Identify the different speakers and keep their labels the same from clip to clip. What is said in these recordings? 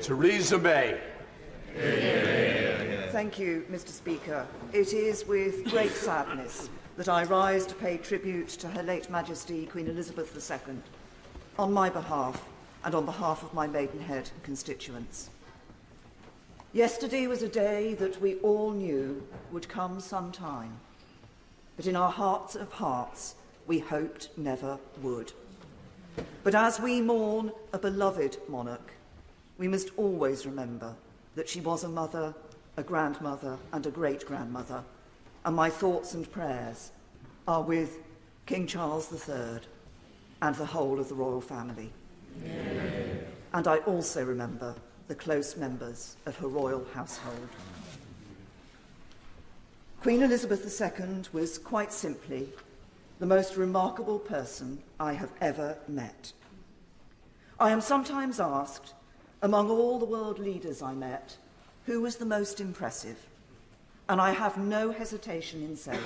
Speaker 1: Theresa May.
Speaker 2: Thank you, Mr. Speaker. It is with great sadness that I rise to pay tribute to Her late Majesty Queen Elizabeth II on my behalf and on behalf of my Maidenhead constituents. Yesterday was a day that we all knew would come sometime, but in our hearts of hearts we hoped never would. But as we mourn a beloved monarch, we must always remember that she was a mother, a grandmother and a great-grandmother, and my thoughts and prayers are with King Charles III and the whole of the royal family. Amen. And I also remember the close members of her royal household. Queen Elizabeth II was quite simply the most remarkable person I have ever met. I am sometimes asked, among all the world leaders I met, who was the most impressive? And I have no hesitation in saying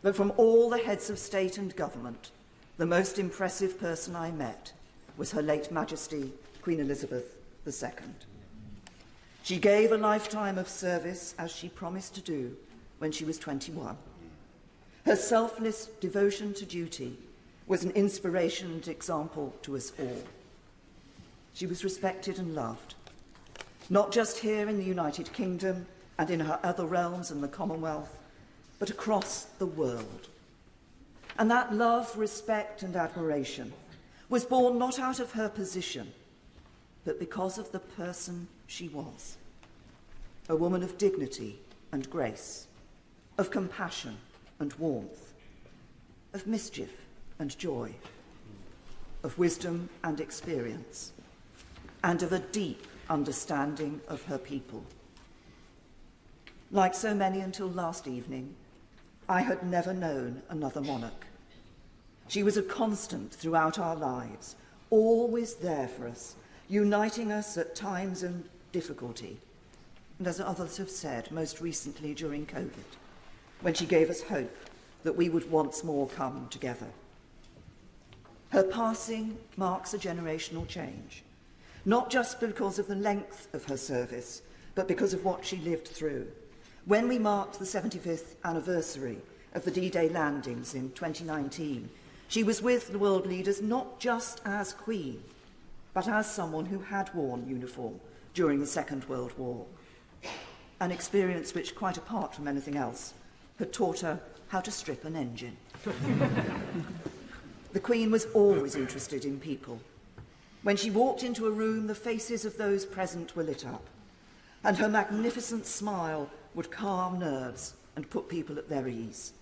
Speaker 2: that from all the heads of state and government, the most impressive person I met was Her late Majesty Queen Elizabeth II. She gave a lifetime of service as she promised to do when she was 21. Her selfless devotion to duty was an inspiration and example to us all. She was respected and loved, not just here in the United Kingdom and in her other realms and the Commonwealth, but across the world. And that love, respect and admiration was born not out of her position, but because of the person she was. A woman of dignity and grace, of compassion and warmth, of mischief and joy, of wisdom and experience, and of a deep understanding of her people. Like so many until last evening, I had never known another monarch. She was a constant throughout our lives, always there for us, uniting us at times of difficulty, and as others have said, most recently during COVID, when she gave us hope that we would once more come together. Her passing marks a generational change, not just because of the length of her service, but because of what she lived through. When we marked the 75th anniversary of the D-Day landings in 2019, she was with the world leaders not just as Queen, but as someone who had worn uniform during the Second World War, an experience which, quite apart from anything else, had taught her how to strip an engine. The Queen was always interested in people. When she walked into a room, the faces of those present were lit up, and her magnificent smile would calm nerves and put people at their ease.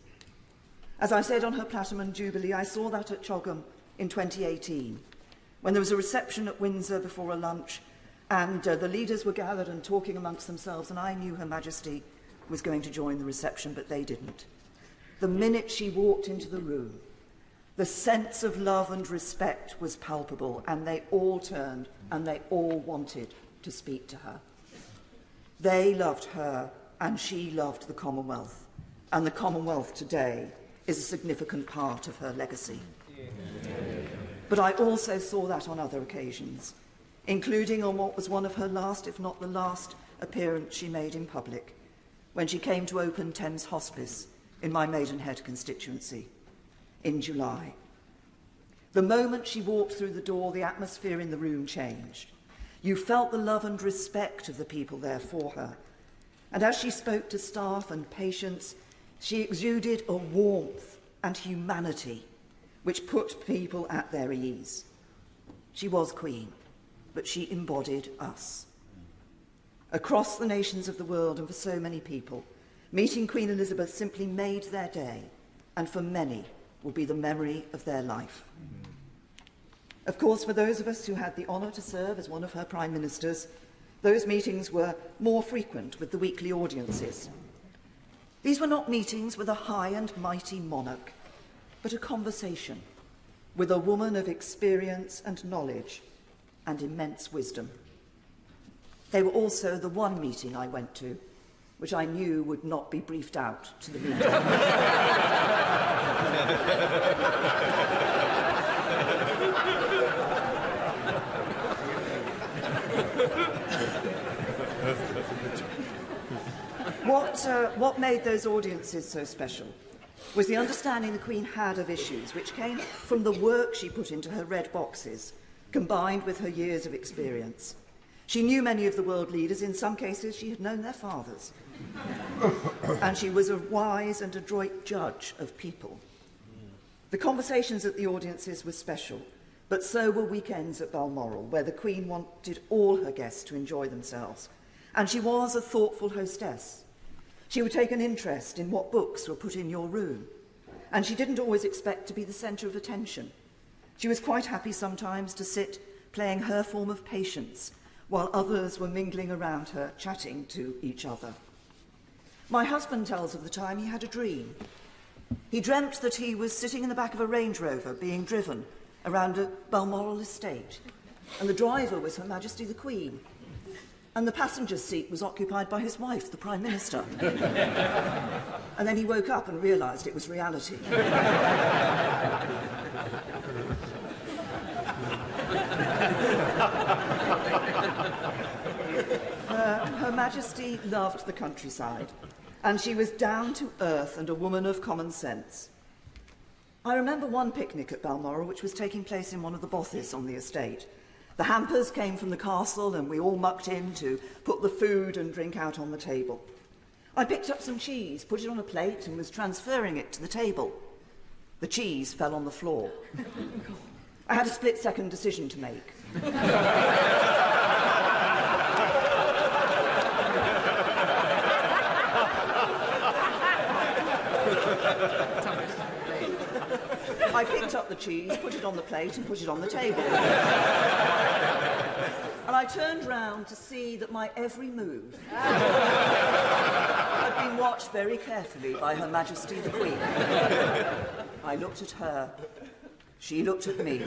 Speaker 2: As I said on her Platinum Jubilee, I saw that at Chogham in 2018, when there was a reception at Windsor before a lunch, and the leaders were gathered and talking amongst themselves, and I knew Her Majesty was going to join the reception, but they didn't. The minute she walked into the room, the sense of love and respect was palpable, and they all turned and they all wanted to speak to her. They loved her and she loved the Commonwealth, and the Commonwealth today is a significant part of her legacy. But I also saw that on other occasions, including on what was one of her last, if not the last, appearance she made in public, when she came to open Thames Hospice in my Maidenhead constituency in July. The moment she walked through the door, the atmosphere in the room changed. You felt the love and respect of the people there for her. And as she spoke to staff and patients, she exuded a warmth and humanity which put people at their ease. She was Queen, but she embodied us. Across the nations of the world and for so many people, meeting Queen Elizabeth simply made their day, and for many will be the memory of their life. Of course, for those of us who had the honour to serve as one of her prime ministers, those meetings were more frequent with the weekly audiences. These were not meetings with a high and mighty monarch, but a conversation with a woman of experience and knowledge and immense wisdom. They were also the one meeting I went to which I knew would not be briefed out to the media. What made those audiences so special was the understanding the Queen had of issues, which came from the work she put into her red boxes, combined with her years of experience. She knew many of the world leaders. In some cases, she had known their fathers. And she was a wise and adroit judge of people. The conversations at the audiences were special, but so were weekends at Balmoral, where the Queen wanted all her guests to enjoy themselves. And she was a thoughtful hostess. She would take an interest in what books were put in your room, and she didn't always expect to be the centre of attention. She was quite happy sometimes to sit playing her form of Patience, while others were mingling around her, chatting to each other. My husband tells of the time he had a dream. He dreamt that he was sitting in the back of a Range Rover being driven around a Balmoral estate, and the driver was Her Majesty the Queen, and the passenger's seat was occupied by his wife, the Prime Minister. And then he woke up and realised it was reality. Her Majesty loved the countryside, and she was down to earth and a woman of common sense. I remember one picnic at Balmoral which was taking place in one of the bothes on the estate. The hampers came from the castle and we all mucked in to put the food and drink out on the table. I picked up some cheese, put it on a plate and was transferring it to the table. The cheese fell on the floor. I had a split-second decision to make. I picked up the cheese, put it on the plate and put it on the table. And I turned round to see that my every move had been watched very carefully by Her Majesty the Queen. I looked at her, she looked at me,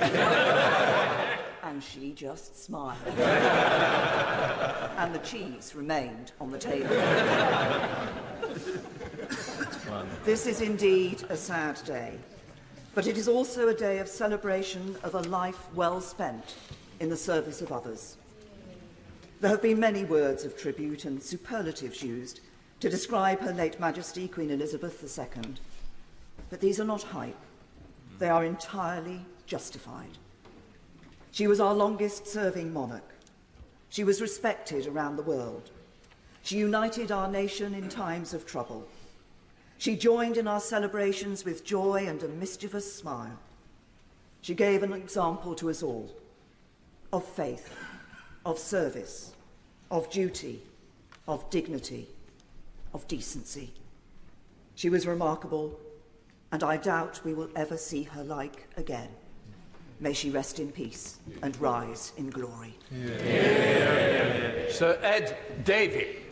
Speaker 2: and she just smiled. And the cheese remained on the table. This is indeed a sad day. But it is also a day of celebration of a life well spent in the service of others. There have been many words of tribute and superlatives used to describe Her late Majesty, Queen Elizabeth II. But these are not hype. They are entirely justified. She was our longest-serving monarch. She was respected around the world. She united our nation in times of trouble. She joined in our celebrations with joy and a mischievous smile. She gave an example to us all of faith, of service, of duty, of dignity, of decency. She was remarkable, and I doubt we will ever see her like again. May she rest in peace and rise in glory.
Speaker 1: Sir Ed Davey.